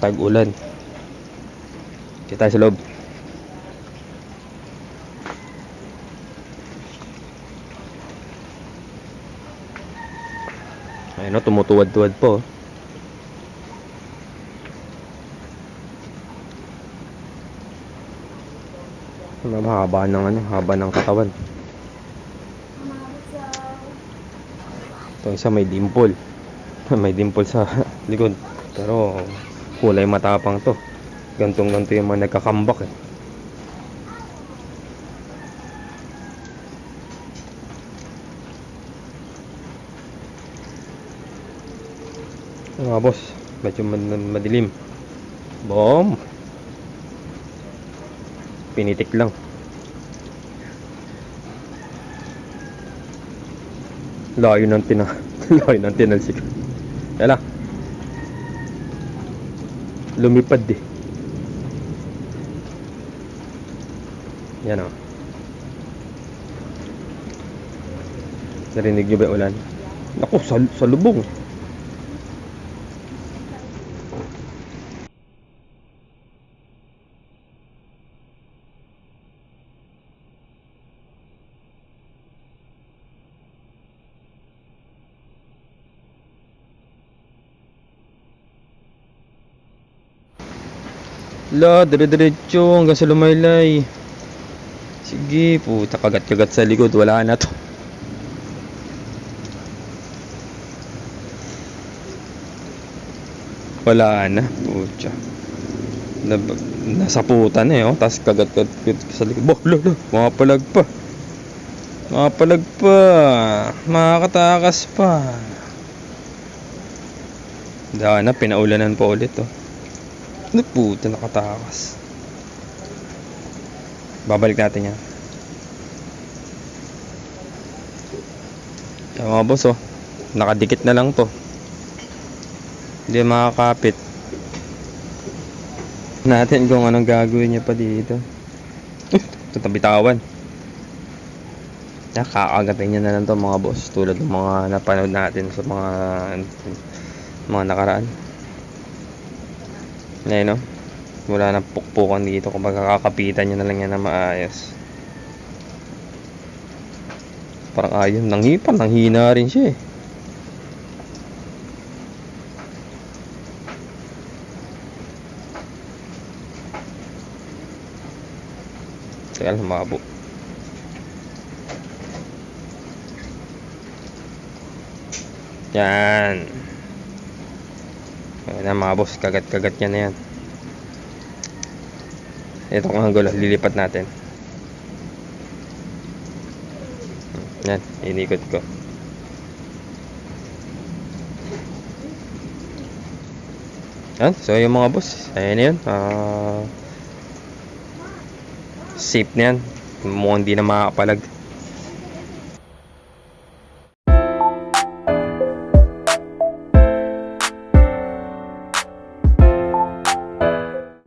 tag-ulan. Kita tayo sa loob. Ayun o, tumutuwad-tuwad po. Haba ng katawan. Ito isa may dimple. May dimple sa likod. Pero kulay matapang to. Gantong-ganto yung mga nagkakambak eh. Mga boss, medyo madilim. Boom! Pinitik lang. Layo ng tinalsik. Kaya lang. Lumipad eh. Yan o. Narinig nyo ba yung ulan? Naku, sa lubong. La, dire-diretso hanggang sa Lumaylay. Sige, puta, kagat-kagat sa likod. Wala na to. Wala na, puta. Nasaputan eh, oh. Tapos kagat-kagat sa likod. Boh, lo, makapalag pa. Makapalag pa. Makakatakas pa. Dahil na, pinaulanan pa ulit, oh. Ano puta, nakatakas. Babalik natin yan. Yan mga boss, oh. Nakadikit na lang to. Hindi makakapit. Natin kung anong gagawin niya pa dito. Ito bitawan. Kakagatin niya na lang to mga boss. Tulad ng mga napanood natin sa mga nakaraan. Ngayon, no? Wala nang pukpukan dito. Kung magkakapitan nyo na lang yan na maayos. Parang ayun, nanghina rin siya eh. Kaya lumabo. Yan. Ayan na mga boss, kagat-kagat yan na yan. Itong angulo, lilipat natin. Yan, inikot ko. Yan, so yung mga boss, ayan na yun. Safe na yan. Mukhang di na makakapalag.